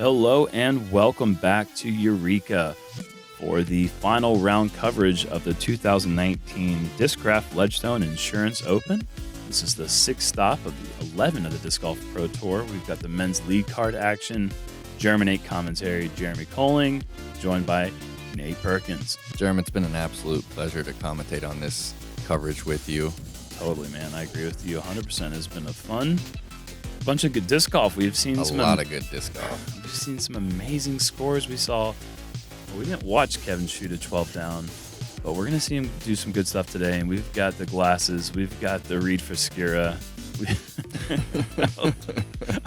Hello and welcome back to Eureka for the final round coverage of the 2019 Discraft Ledgestone Insurance Open. This is the sixth stop of the 11 of the Disc Golf Pro Tour. We've got the men's lead card action, Jerm 8 commentary, Jeremy Koling, joined by Nate Perkins. Jerm, it's been an absolute pleasure to commentate on this coverage with you. Totally, man. I agree with you 100%. It's been a fun bunch of good disc golf. We've seen a lot of good disc golf. We've seen some amazing scores. We didn't watch Kevin shoot a 12 down, but we're going to see him do some good stuff today. And we've got the glasses. We've got the Reid Frescura.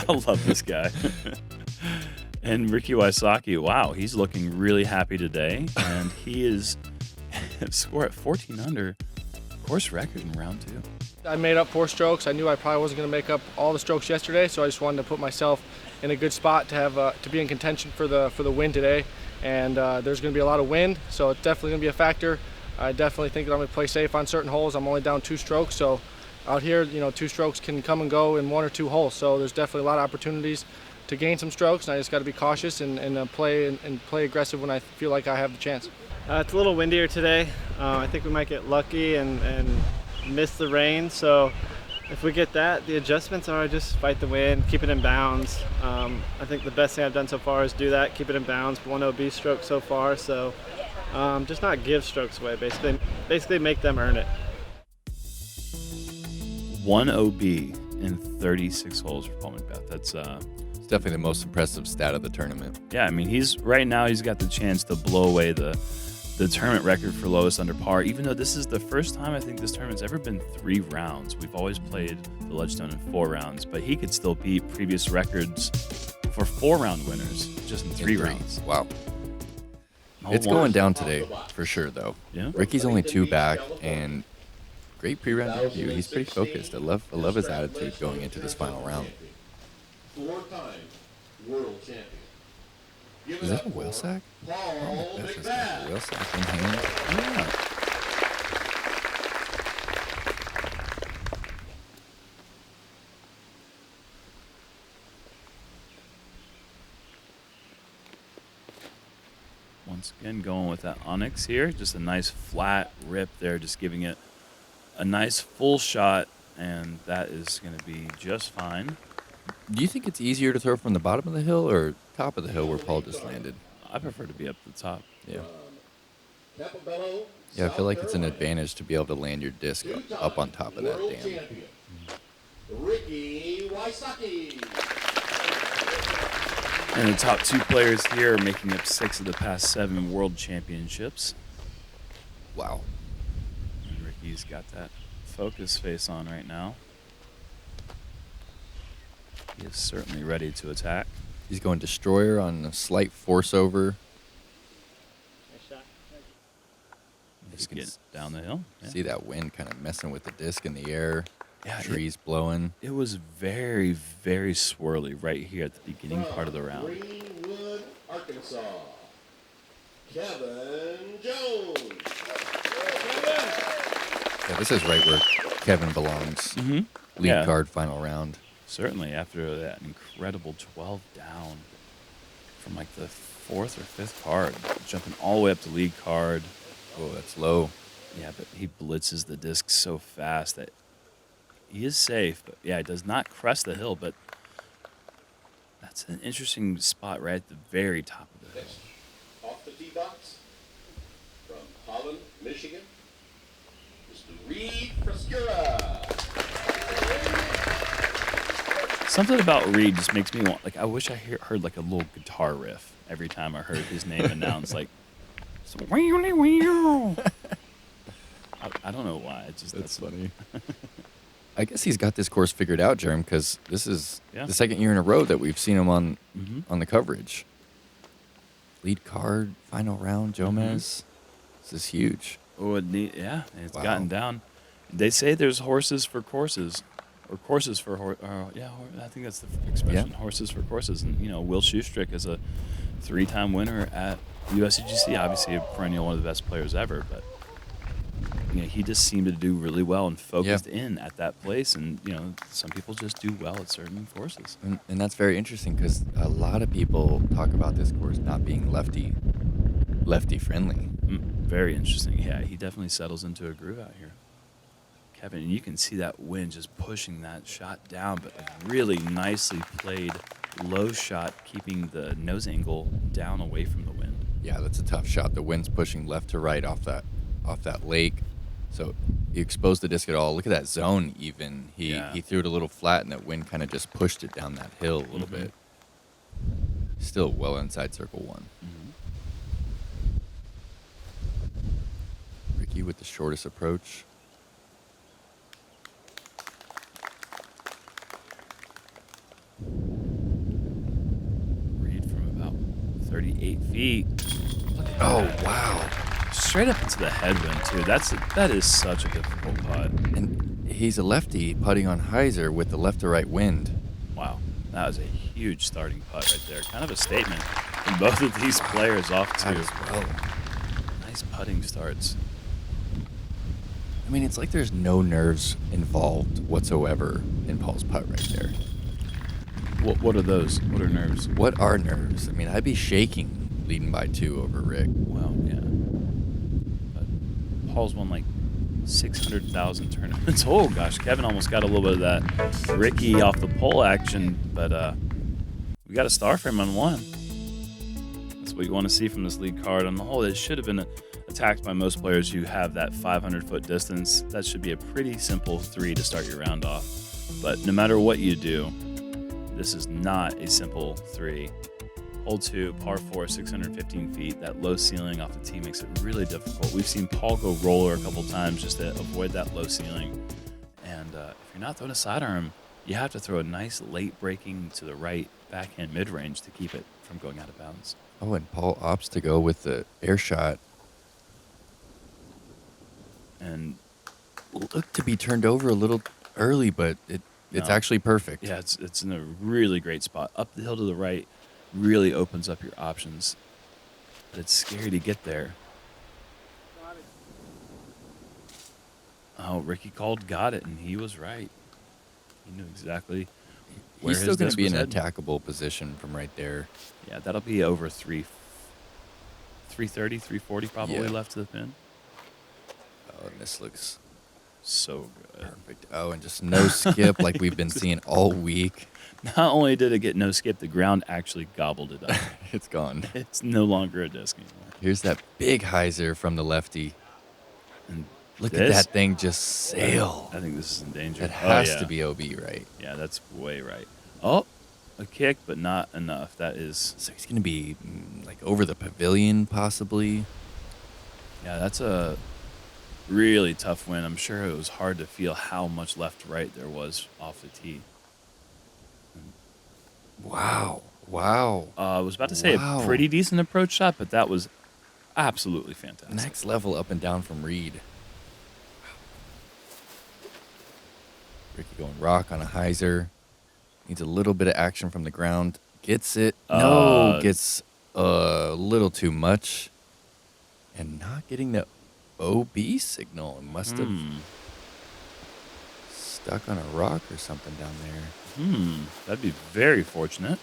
I love this guy. And Ricky Wysocki, wow, he's looking really happy today. And he is score at 14 under, course record in round 2. I made up 4 strokes. I knew I probably wasn't going to make up all the strokes yesterday, so I just wanted to put myself in a good spot to have to be in contention for the win today. And there's going to be a lot of wind, so it's definitely going to be a factor. I definitely think that I'm going to play safe on certain holes. I'm only down 2 strokes, so out here, 2 strokes can come and go in 1 or 2 holes. So there's definitely a lot of opportunities to gain some strokes, and I just got to be cautious and play aggressive when I feel like I have the chance. It's a little windier today. I think we might get lucky and miss the rain, so if we get that, the adjustments are just fight the wind, keep it in bounds. I think the best thing I've done so far is do that, keep it in bounds. 1 OB stroke so far, so just not give strokes away, basically make them earn it. 1 OB in 36 holes for Paul McBeth. That's It's definitely the most impressive stat of the tournament. yeah, I mean, he's got the chance to blow away the tournament record for lowest under par, even though this is the first time I think this tournament's ever been 3 rounds. We've always played the Ledgestone in 4 rounds, but he could still beat previous records for 4-round winners just in 3 rounds. Wow. It's going down today for sure, though. Yeah. Ricky's only 2 back, and great pre-round interview. He's pretty focused. I love his attitude going into this final round. 4-time world champion. Is that a whale sack? Oh, McBeth has got a whale sack in hand. Yeah. Once again, going with that Onyx here. Just a nice flat rip there, just giving it a nice full shot, and that is going to be just fine. Do you think it's easier to throw from the bottom of the hill or top of the hill where Paul just landed? I prefer to be up the top. Yeah. Yeah, I feel like it's an advantage to be able to land your disc up on top of that dam. Ricky Wysocki. And the top 2 players here are making up 6 of the past 7 world championships. Wow. And Ricky's got that focus face on right now. He is certainly ready to attack. He's going Destroyer on a slight force over. Nice shot. Just get down the hill. Yeah. See that wind kind of messing with the disc in the air. Yeah, trees blowing. It was very, very swirly right here at the beginning part of the round. Greenwood, Arkansas. Kevin Jones. Yeah, this is right where Kevin belongs. Mm-hmm. Lead card, final round. Certainly, after that incredible 12 down from like the 4th or 5th card, jumping all the way up to lead card. Oh, that's low. Yeah, but he blitzes the disc so fast that he is safe. But yeah, it does not crest the hill, but that's an interesting spot right at the very top of the hill. Off the tee box from Holland, Michigan, Mr. Reid Frescura. Something about Reid just makes me want, I wish I heard like a little guitar riff every time I heard his name announced, like, I don't know why. It's just that's funny. I guess he's got this course figured out, Jerm, because this is the second year in a row that we've seen him on the coverage. Lead card, final round, Jomez. This is huge. Oh, it's gotten down. They say there's horses for courses. Or courses for I think that's the expression. Yeah. Horses for courses, and Will Schustrick is a 3-time winner at USCGC. Obviously, a perennial one of the best players ever. But he just seemed to do really well and focused in at that place. And, some people just do well at certain courses. And that's very interesting because a lot of people talk about this course not being lefty friendly. Very interesting. Yeah, he definitely settles into a groove out here. Kevin, and you can see that wind just pushing that shot down, but a really nicely played low shot, keeping the nose angle down away from the wind. Yeah, that's a tough shot. The wind's pushing left to right off that lake. So he exposed the disc at all. Look at that zone even. He threw it a little flat, and that wind kind of just pushed it down that hill a little bit. Still well inside circle 1. Ricky with the shortest approach. Reid from about 38 feet. Oh, wow. Straight up into the headwind, too. That is such a difficult putt. And he's a lefty putting on hyzer with the left to right wind. Wow. That was a huge starting putt right there. Kind of a statement from both of these players off to nice putting starts. I mean, it's like there's no nerves involved whatsoever in Paul's putt right there. What are those? What are nerves? What are nerves? I mean, I'd be shaking leading by 2 over Rick. Well, yeah. But Paul's won like 600,000 tournaments. Oh, gosh. Kevin almost got a little bit of that Ricky off the pole action, but we got a star frame on 1. That's what you want to see from this lead card. On the whole, it should have been attacked by most players who have that 500-foot distance. That should be a pretty simple 3 to start your round off. But no matter what you do, this is not a simple 3. Hole 2, par 4, 615 feet. That low ceiling off the tee makes it really difficult. We've seen Paul go roller a couple times just to avoid that low ceiling. And if you're not throwing a sidearm, you have to throw a nice late breaking to the right backhand mid-range to keep it from going out of bounds. Oh, and Paul opts to go with the air shot. And looked to be turned over a little early, but it's actually perfect. Yeah, it's in a really great spot. Up the hill to the right really opens up your options. But it's scary to get there. Oh, Ricky called got it, and he was right. He knew exactly where He's still going to be in an heading. attackable position from right there. Yeah, that'll be over 330, 340 probably left to the pin. Oh, and this looks So good. perfect. Oh, and just no skip like we've been seeing all week. Not only did it get no skip, the ground actually gobbled it up. It's gone. It's no longer a disc anymore. Here's that big hyzer from the lefty. And Look at that thing just sail. I think this is in danger. That has to be OB, right? Yeah, that's way right. Oh, a kick, but not enough. That is... So he's going to be like over the pavilion, possibly. Yeah, that's a really tough win. I'm sure it was hard to feel how much left to right there was off the tee. Wow. I was about to say a pretty decent approach shot, but that was absolutely fantastic. Next level up and down from Reid. Ricky going rock on a hyzer. Needs a little bit of action from the ground. Gets it. Gets a little too much. And not getting the OB signal. It must have stuck on a rock or something down there. That'd be very fortunate.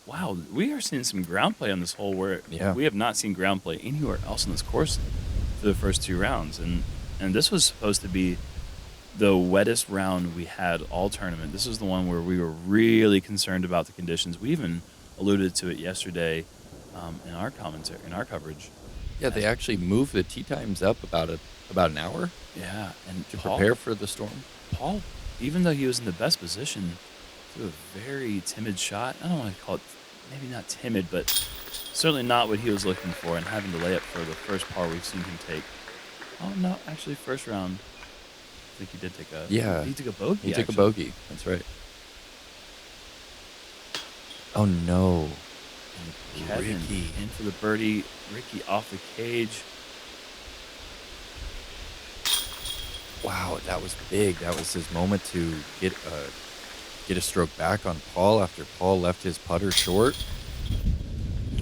Wow, we are seeing some ground play on this hole where we have not seen ground play anywhere else on this course for the first 2 rounds. And this was supposed to be the wettest round we had all tournament. This was the one where we were really concerned about the conditions. We even alluded to it yesterday in our commentary, in our coverage. Yeah, they actually moved the tee times up about an hour. Yeah, and to prepare for the storm. Paul, even though he was in the best position, threw a very timid shot. I don't want to call it, maybe not timid, but certainly not what he was looking for, and having to lay up for the first par we've seen him take. Oh no, actually, first round, I think he did take a. Yeah, he took a bogey. He took a bogey. That's right. Oh no. And Kevin in for the birdie. Ricky off the cage. Wow, that was big. That was his moment to get a stroke back on Paul after Paul left his putter short.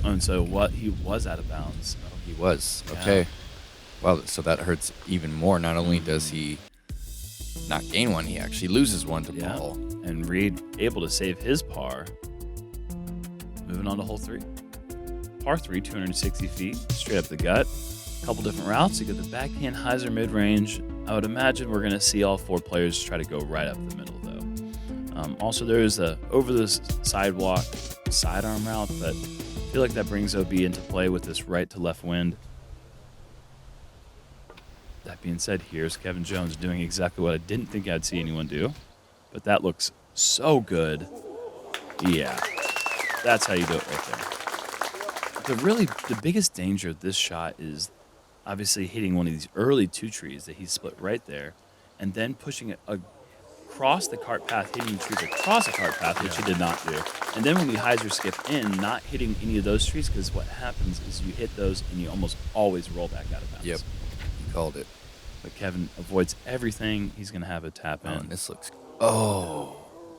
And so what? He was out of bounds. He was. Yeah. Okay. Well, so that hurts even more. Not only does he not gain one, he actually loses one to Paul. And Reid able to save his par. Moving on to hole 3. Par 3, 260 feet, straight up the gut. A couple different routes. You get the backhand hyzer mid-range. I would imagine we're going to see all 4 players try to go right up the middle, though. Also, there is a over the sidewalk sidearm route, but I feel like that brings OB into play with this right to left wind. That being said, here's Kevin Jones doing exactly what I didn't think I'd see anyone do, but that looks so good. Yeah, that's how you do it right there. The biggest danger of this shot is obviously hitting one of these early 2 trees that he split right there, and then pushing it across the cart path, hitting trees across the cart path, which he did not do. And then when you hyzer skip in, not hitting any of those trees, because what happens is you hit those and you almost always roll back out of bounds. Yep. Called it. But Kevin avoids everything. He's going to have a tap in. And this looks...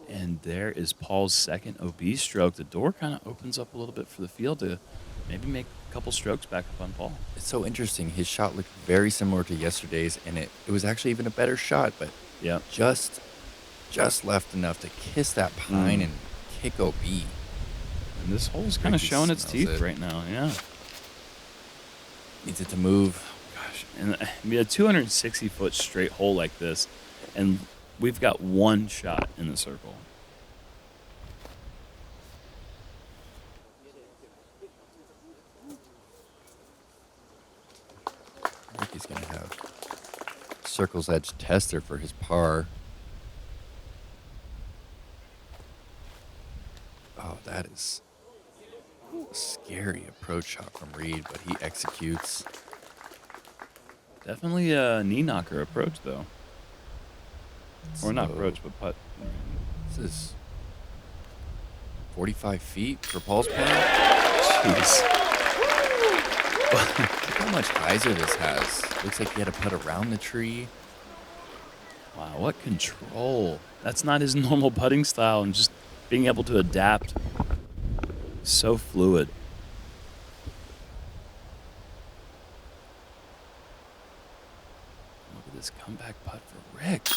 And there is Paul's second OB stroke. The door kind of opens up a little bit for the field to maybe make a couple strokes back up on Paul. It's so interesting. His shot looked very similar to yesterday's, and it was actually even a better shot, but just left enough to kiss that pine and kick OB. And this hole's kind of showing its teeth right now, yeah. Needs it to move. And I mean, a 260-foot straight hole like this, and we've got 1 shot in the circle. I think he's going to have Circle's Edge Tester for his par. Oh, that is a scary approach shot from Reid, but he executes. Definitely a knee knocker approach, though. Or not approach, but putt. This is 45 feet for Paul's par. Jeez. Look how much hyzer this has. Looks like he had to putt around the tree. Wow, what control. That's not his normal putting style, and just being able to adapt. So fluid. Look at this comeback putt for Rick.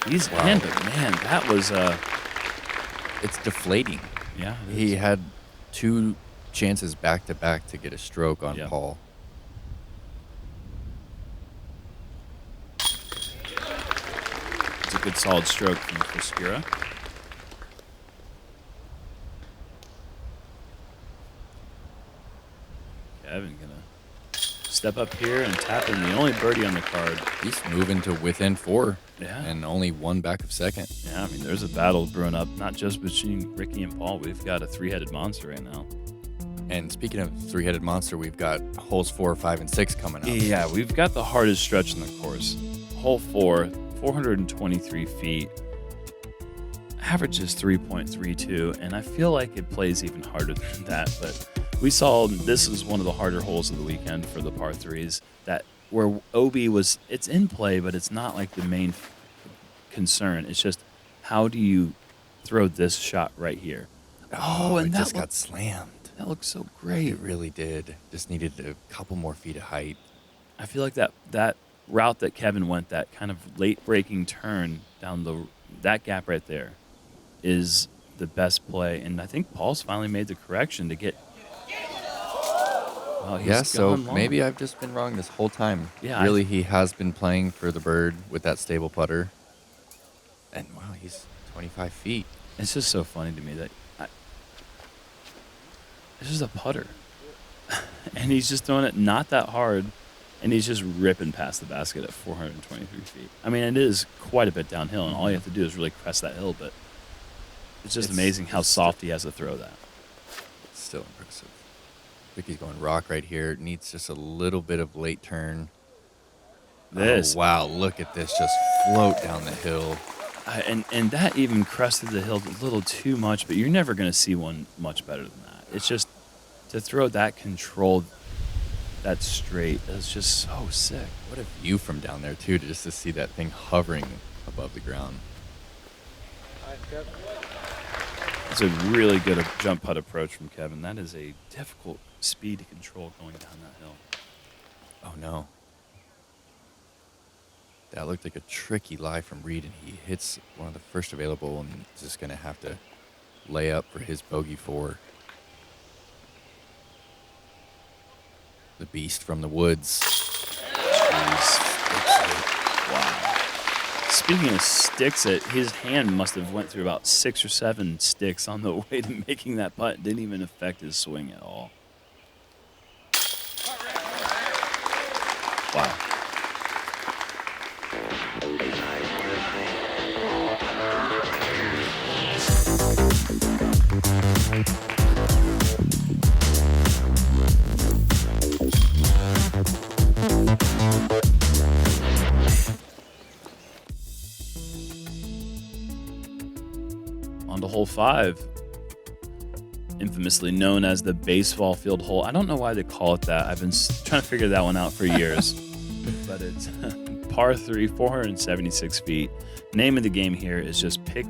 He's in, but man, that was it's deflating. Yeah. He had 2 chances back to back to get a stroke on Paul. It's a good solid stroke from Frescura. Kevin gonna step up here and tap in the only birdie on the card. He's moving to within 4. Yeah. And only 1 back of second. Yeah, I mean, there's a battle brewing up, not just between Ricky and Paul. We've got a 3-headed monster right now. And speaking of 3-headed monster, we've got holes 4, 5, and 6 coming up. Yeah, we've got the hardest stretch in the course. Hole 4, 423 feet. Average is 3.32, and I feel like it plays even harder than that. But we saw this is one of the harder holes of the weekend for the par 3s. That where OB was, it's in play, but it's not like the main concern. It's just how do you throw this shot right here? Oh, and that just got slammed. That looks so great. It really did. Just needed a couple more feet of height. I feel like that route that Kevin went, that kind of late breaking turn down that gap right there, is the best play. And I think Paul's finally made the correction to get. Yeah, so maybe I've just been wrong this whole time. Yeah, really, he has been playing for the bird with that stable putter. And wow, he's 25 feet. It's just so funny to me that it's just a putter. And he's just throwing it not that hard, and he's just ripping past the basket at 423 feet. I mean, it is quite a bit downhill, and all you have to do is really crest that hill, but it's just amazing how soft he has to throw that. It's still impressive. Ricky's going rock right here. Needs just a little bit of late turn. Oh, wow, look at this. Just float down the hill. And that even crested the hill a little too much, but you're never going to see one much better than that. It's just to throw that controlled, that straight, is just so sick. What a view from down there, too, just to see that thing hovering above the ground. It's a really good jump putt approach from Kevin. That is a difficult speed to control going down that hill. Oh, no. That looked like a tricky lie from Reid, and he hits one of the first available and is just going to have to lay up for his bogey 4. The beast from the woods. Wow. Speaking of sticks it, his hand must have went through about 6 or 7 sticks on the way to making that putt. Didn't even affect his swing at all. Wow. On to hole 5, infamously known as the baseball field hole. I don't know why they call it that. I've been trying to figure that one out for years. But it's par 3, 476 feet. Name of the game here is just pick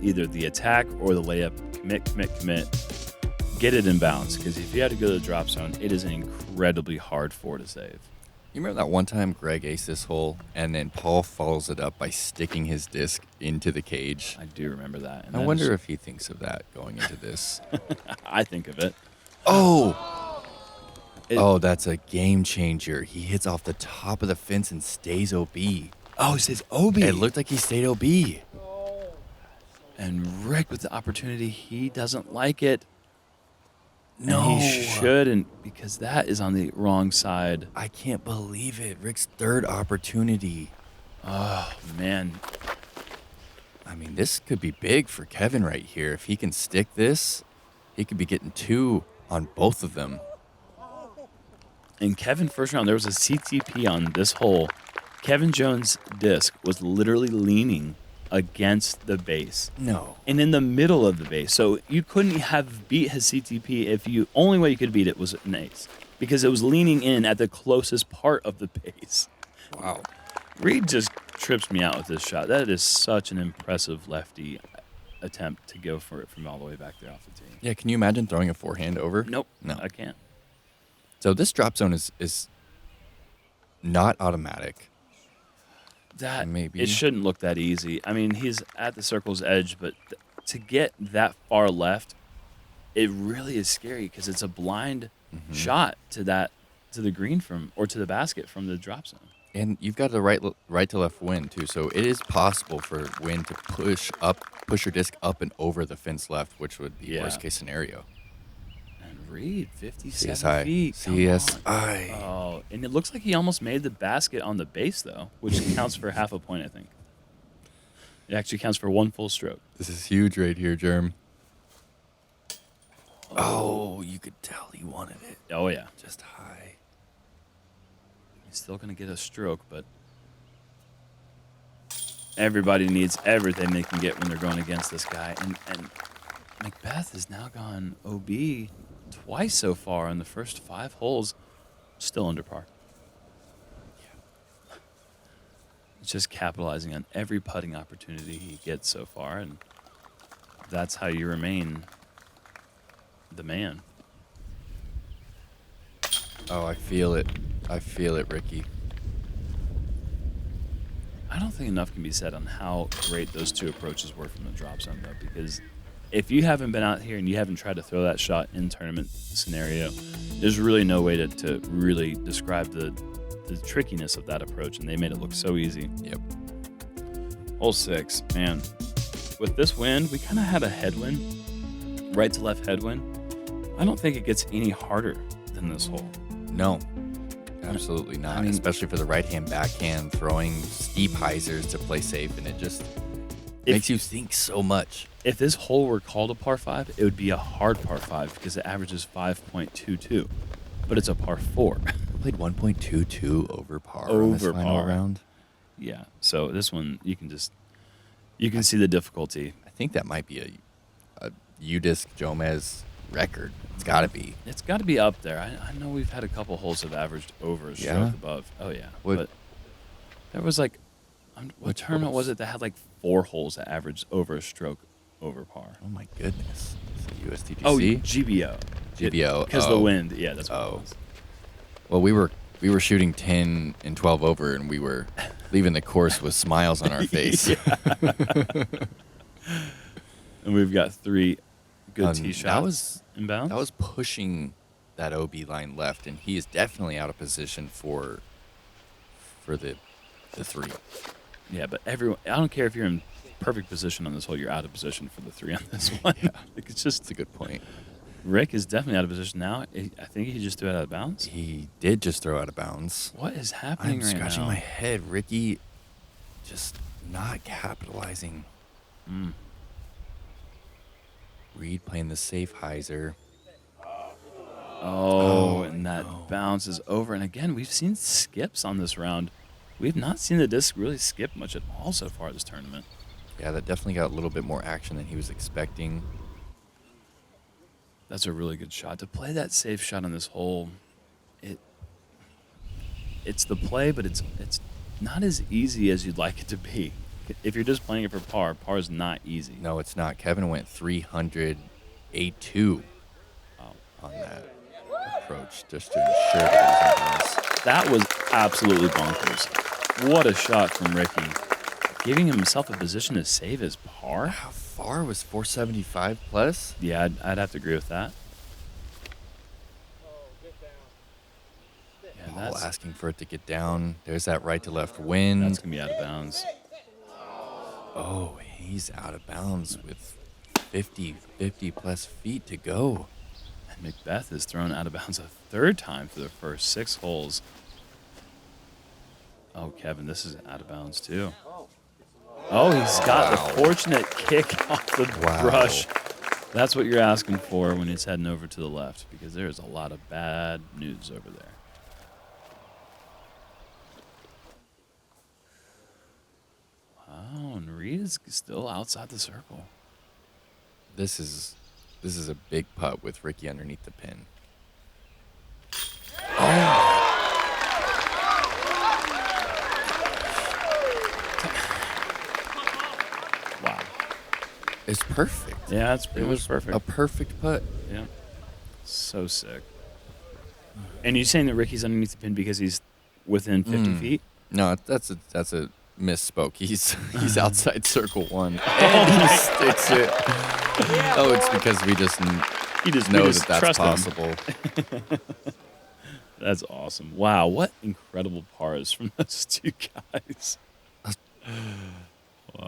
either the attack or the layup. Commit. Get it in bounds, because if you had to go to the drop zone, it is an incredibly hard 4 to save. You remember that one time Greg aced this hole, and then Paul follows it up by sticking his disc into the cage? I do remember that. And I wonder if he thinks of that going into this. I think of it. Oh, that's a game changer. He hits off the top of the fence and stays OB. Oh, he says OB. It looked like he stayed OB. And Rick with the opportunity, he doesn't like it. No. And he shouldn't, because that is on the wrong side. I can't believe it. Rick's third opportunity. Oh, man. I mean, this could be big for Kevin right here. If he can stick this, he could be getting 2 on both of them. In Kevin first round, there was a CTP on this hole. Kevin Jones' disc was literally leaning against the base. No. And in the middle of the base. So you couldn't have beat his CTP if only way you could beat it was an ace. Because it was leaning in at the closest part of the base. Wow. Reid just trips me out with this shot. That is such an impressive lefty attempt to go for it from all the way back there off the tee. Yeah, can you imagine throwing a forehand over? Nope. No. I can't. So this drop zone is not automatic. That Maybe. It shouldn't look that easy. I mean, he's at the circle's edge, but to get that far left, it really is scary because it's a blind shot to the green or to the basket from the drop zone. And you've got the right to left wind too, so it is possible for wind to push your disc up and over the fence left, which would be worst case scenario. And Reid, 57 CSI. feet. CSI. Oh, and it looks like he almost made the basket on the base though, which counts for half a point, I think. It actually counts for 1 full stroke. This is huge right here, Jerm. Oh, you could tell he wanted it. Oh yeah. Just high. He's still going to get a stroke, but everybody needs everything they can get when they're going against this guy. And McBeth has now gone OB twice so far in the first 5 holes, still under par. Yeah. It's just capitalizing on every putting opportunity he gets so far, and that's how you remain the man. Oh, I feel it. I feel it, Ricky. I don't think enough can be said on how great those 2 approaches were from the drop zone, though, because if you haven't been out here and you haven't tried to throw that shot in tournament scenario, there's really no way to really describe the trickiness of that approach, and they made it look so easy. Yep. Hole 6, man. With this wind, we kind of had a headwind, right to left headwind. I don't think it gets any harder than this hole. No, absolutely not. I mean, especially for the right-hand backhand, throwing steep hyzers to play safe, and it just makes you think so much. If this hole were called a par 5, it would be a hard par 5 because it averages 5.22, but it's a par 4. Played 1.22 over par on this final round. Yeah, so this one you can see the difficulty. I think that might be a UDisc Jomez record. It's got to be. It's got to be up there. I know we've had a couple holes that have averaged over a stroke above. Oh, yeah. But there was what tournament was it that had 4 holes that averaged over a stroke over par. Oh my goodness. Is it USDGC? Oh, GBO. GBO. Because the wind. Yeah, that's what it was. Well, we were shooting 10 and 12 over, and we were leaving the course with smiles on our face. And we've got 3 good tee shots inbounds. That was pushing that OB line left, and he is definitely out of position for the 3. Yeah, but I don't care if you're in perfect position on this hole, you're out of position for the 3 on this one. Yeah. It's a good point. Rick is definitely out of position now. I think he just threw it out of bounds. He did just throw out of bounds. What is happening right now? I'm scratching my head. Ricky just not capitalizing. Reid playing the safe hyzer. And that bounce is over. And again, we've seen skips on this round. We've not seen the disc really skip much at all so far this tournament. Yeah, that definitely got a little bit more action than he was expecting. That's a really good shot. To play that safe shot on this hole, it's the play, but it's not as easy as you'd like it to be. If you're just playing it for par, par is not easy. No, it's not. Kevin went 300-A2 on that approach just to ensure that he was in bounds. That was absolutely bonkers. What a shot from Ricky. Giving himself a position to save his par? How far was 475 plus? Yeah, I'd have to agree with that. Yeah, Ball asking for it to get down. There's that right to left wind. That's going to be out of bounds. Oh, he's out of bounds with 50 plus feet to go. And McBeth is thrown out of bounds a 3rd time for the first 6 holes. Oh, Kevin, this is out of bounds too. Oh, he's got the fortunate kick off the brush. That's what you're asking for when he's heading over to the left, because there's a lot of bad news over there. Wow, and Reid is still outside the circle. This is a big putt with Ricky underneath the pin. Wow. It's perfect. Yeah, it's pretty much perfect. A perfect putt. Yeah. So sick. And you saying that Ricky's underneath the pin because he's within 50 feet? No, that's a misspoke. He's outside circle 1 and he sticks it. Oh, it's because we just know that's possible. That's awesome. Wow, what incredible pars from those 2 guys. Wow.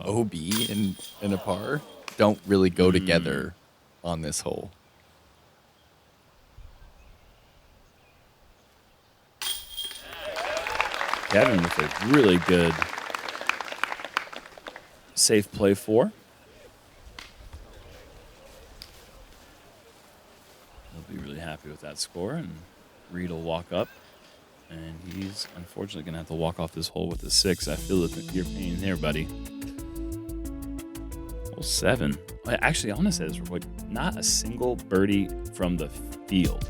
OB and a par don't really go together on this hole. Kevin with a really good safe play 4. He'll be really happy with that score, and Reid will walk up, and he's unfortunately going to have to walk off this hole with a 6. I feel that you're pain there, buddy. Hole 7. Actually, I want to say this real quick. Not a single birdie from the field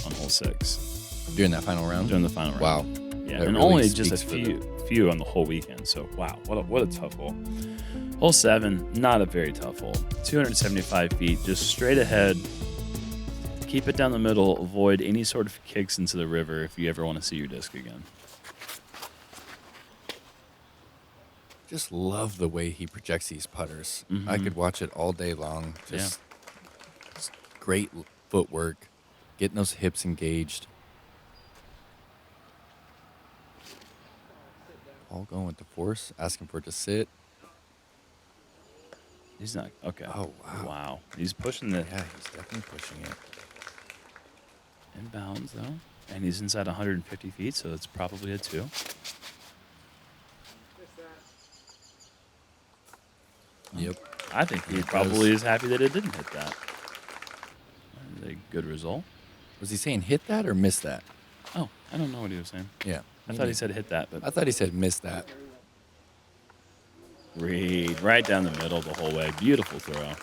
on hole 6. During that final round? During the final round. Wow. Yeah, that and really only just a few on the whole weekend. So, wow, what a tough hole. Hole 7, not a very tough hole. 275 feet, just straight ahead. Keep it down the middle. Avoid any sort of kicks into the river if you ever want to see your disc again. Just love the way he projects these putters. I could watch it all day long. Just great footwork, getting those hips engaged. All going with the force, asking for it to sit. He's not. Okay. Oh, wow. Wow. He's pushing the. Yeah, he's definitely pushing it. Inbounds, though. And he's inside 150 feet, so it's probably a 2. Yep. I think he probably is happy that it didn't hit that. That is a good result. Was he saying hit that or miss that? Oh, I don't know what he was saying. Yeah. I thought he said hit that, but I thought he said miss that. Reid right down the middle the whole way. Beautiful throw.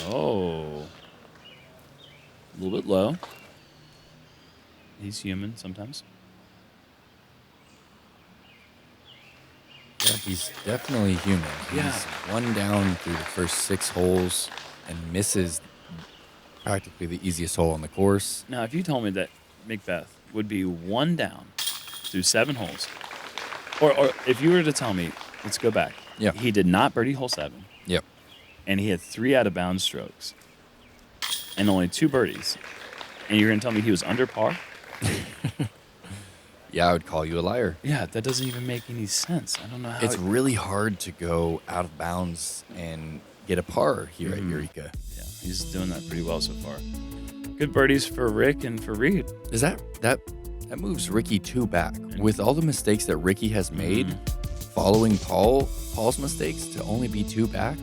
Oh. A little bit low. He's human sometimes. Yeah, he's definitely human. He's one down through the first 6 holes and misses practically the easiest hole on the course. Now, if you told me that McBeth would be one down through 7 holes, or if you were to tell me, let's go back. Yeah. He did not birdie hole 7. Yep. And he had 3 out of bounds strokes and only 2 birdies. And you're going to tell me he was under par? Yeah, I would call you a liar. Yeah, that doesn't even make any sense. I don't know how. It's really hard to go out of bounds and get a par here at Eureka. Yeah, he's doing that pretty well so far. Good birdies for Rick and for Reid. Is that moves Ricky 2 back. With all the mistakes that Ricky has made, following Paul's mistakes to only be 2 back.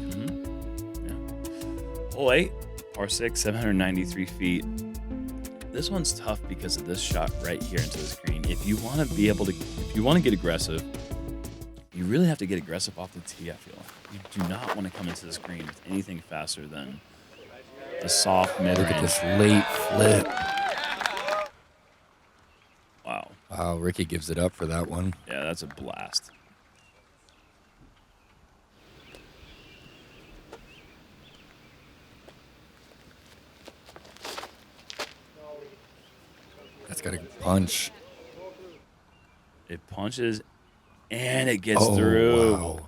Yeah. Hole 8, par 6, 793 feet. This one's tough because of this shot right here into the screen. If you want to get aggressive, you really have to get aggressive off the tee, I feel like. You do not want to come into the screen with anything faster than the soft mid-range. Look at this late flip. Wow. Wow, Ricky gives it up for that one. Yeah, that's a blast. That's got a punch. It punches and it gets through. Wow.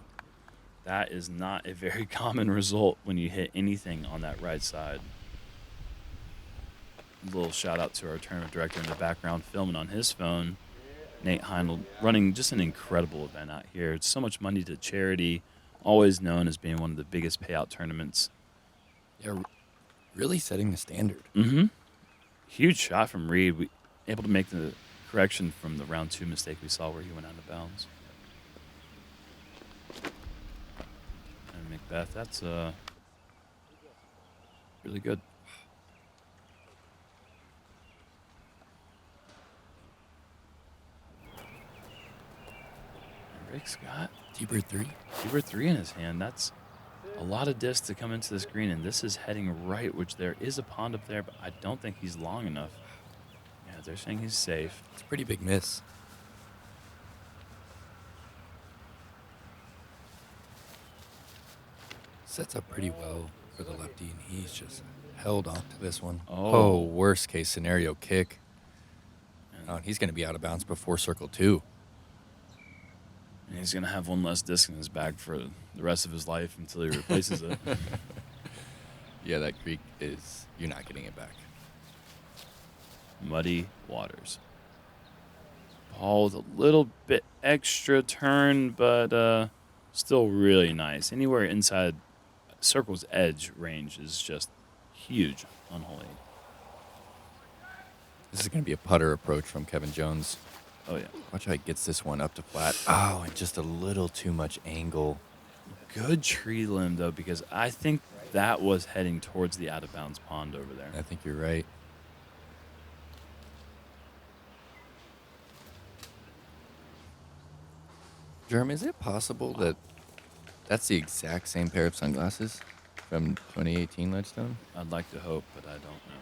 That is not a very common result when you hit anything on that right side. A little shout out to our tournament director in the background filming on his phone, Nate Heindel, running just an incredible event out here. It's so much money to charity, always known as being one of the biggest payout tournaments. Yeah, really setting the standard. Mm-hmm. Huge shot from Reid. We able to make the correction from the round 2 mistake we saw where he went out of bounds. And McBeth, that's really good. And Rick's got T-bird 3. T-bird 3 in his hand. That's a lot of disc to come into this green, and this is heading right, which there is a pond up there, but I don't think he's long enough. Yeah, they're saying he's safe. It's a pretty big miss. Sets up pretty well for the lefty, and he's just held on to this one. Oh, worst case scenario kick. Oh, and he's going to be out of bounds before circle 2. And he's going to have one less disc in his bag for the rest of his life until he replaces it. Yeah, that creek is, you're not getting it back. Muddy waters. Ball with a little bit extra turn, but still really nice. Anywhere inside circle's edge range is just huge on hole 8. This is going to be a putter approach from Kevin Jones. Oh, yeah. Watch how he gets this one up to flat. Oh, and just a little too much angle. Good tree limb, though, because I think that was heading towards the out-of-bounds pond over there. I think you're right. Jerm, is it possible that that's the exact same pair of sunglasses from 2018 Ledgestone? I'd like to hope, but I don't know.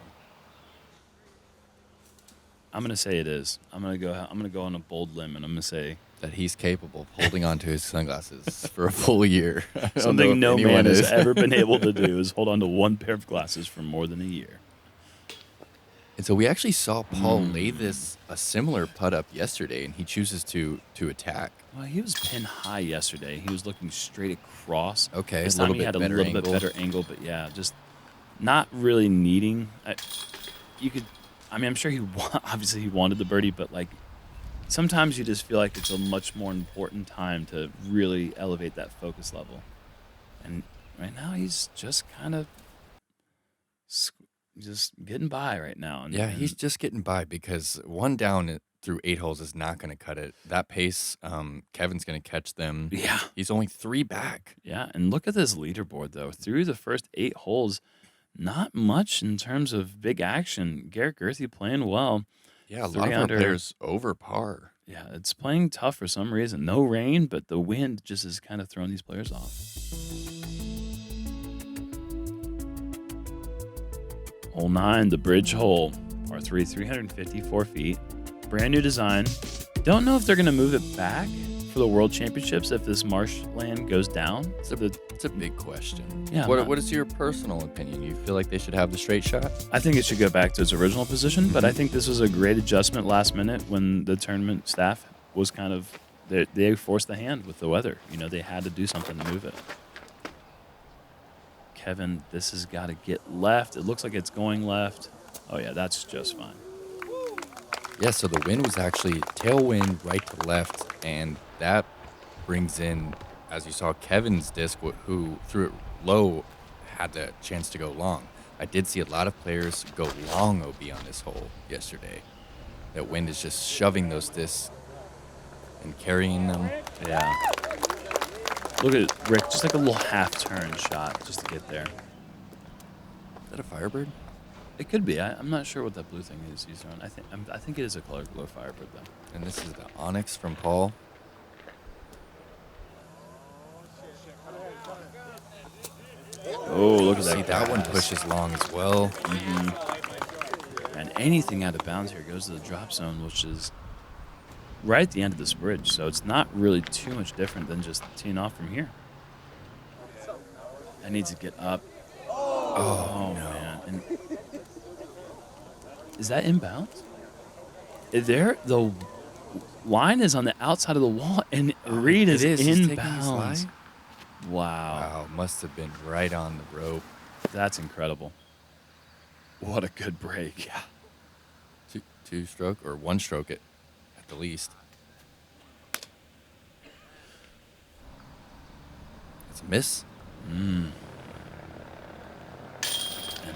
I'm gonna say it is. I'm gonna go on a bold limb, and I'm gonna say that he's capable of holding on to his sunglasses for a full year. Something no man has ever been able to do is hold on to one pair of glasses for more than a year. And so we actually saw Paul lay a similar putt up yesterday, and he chooses to attack. Well, he was pin high yesterday. He was looking straight across. Okay, this a time little he bit had a better little bit angle. better angle, but yeah, just not really needing. I'm sure obviously he wanted the birdie, but like sometimes you just feel like it's a much more important time to really elevate that focus level. And right now he's just kind of just getting by right now. Yeah, he's just getting by because one down through 8 holes is not going to cut it. That pace, Kevin's going to catch them. Yeah. He's only 3 back. Yeah, and look at this leaderboard, though. Through the first 8 holes, not much in terms of big action. Garrett Gerthy playing well. Yeah, a lot of our players over par. Yeah, it's playing tough for some reason. No rain, but the wind just is kind of throwing these players off. Hole 9, the bridge hole. Par 3, 354 feet. Brand new design. Don't know if they're going to move it back for the World Championships if this marshland goes down? It's a big question. Yeah. What is your personal opinion? You feel like they should have the straight shot? I think it should go back to its original position, but I think this was a great adjustment last minute when the tournament staff was kind of they forced the hand with the weather. You know, they had to do something to move it. Kevin, this has got to get left. It looks like it's going left. Oh yeah, that's just fine. Yeah, so the wind was actually tailwind right to left, and that brings in, as you saw, Kevin's disc, who threw it low, had the chance to go long. I did see a lot of players go long OB on this hole yesterday. That wind is just shoving those discs and carrying them. Yeah. Look at it, Rick, just like a little half-turn shot just to get there. Is that a Firebird? It could be. I'm not sure what that blue thing is he's throwing. I think it is a color glow Firebird, though. And this is the Onyx from Paul. Oh, look at that. See, that one pushes long as well. And anything out of bounds here goes to the drop zone, which is right at the end of this bridge. So it's not really too much different than just teeing off from here. I need to get up. Oh no. Man. And is that inbounds? The line is on the outside of the wall, and Reid is inbounds. Wow. Must have been right on the rope. That's incredible. What a good break. Yeah. Two stroke or one stroke at the least. It's a miss. And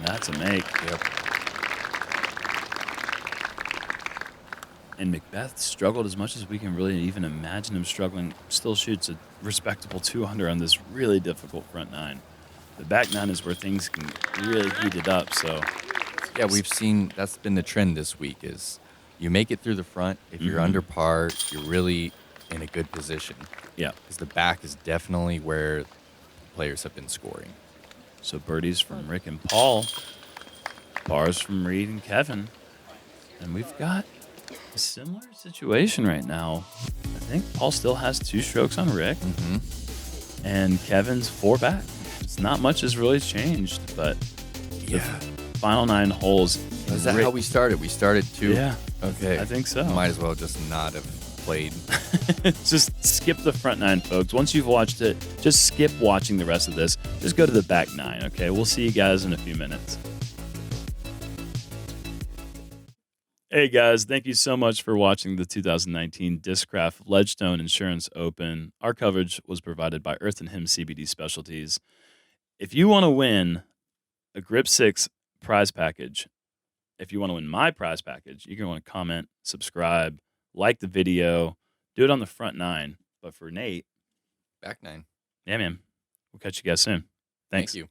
that's a make. Yep. And McBeth struggled as much as we can really even imagine him struggling. Still shoots a respectable 200 on this really difficult front nine. The back nine is where things can really heat it up. So, yeah, we've seen that's been the trend this week is you make it through the front. If you're under par, you're really in a good position. Yeah. Because the back is definitely where players have been scoring. So birdies from Rick and Paul, pars from Reid and Kevin. And we've got a similar situation right now. I think Paul still has 2 strokes on Rick. And Kevin's 4 back. It's not much has really changed, but yeah, the final 9 holes. Is that how we started? We started 2? Yeah. Okay. I think so. Might as well just not have played. Just skip the front 9, folks. Once you've watched it, just skip watching the rest of this. Just go to the back 9, okay? We'll see you guys in a few minutes. Hey guys, thank you so much for watching the 2019 Discraft Ledgestone Insurance Open. Our coverage was provided by Earth+Him CBD Specialties. If you want to win a Grip 6 prize package, if you want to win my prize package, you're going to want to comment, subscribe, like the video, do it on the front 9. But for Nate, back 9. Yeah, man. We'll catch you guys soon. Thanks. Thank you.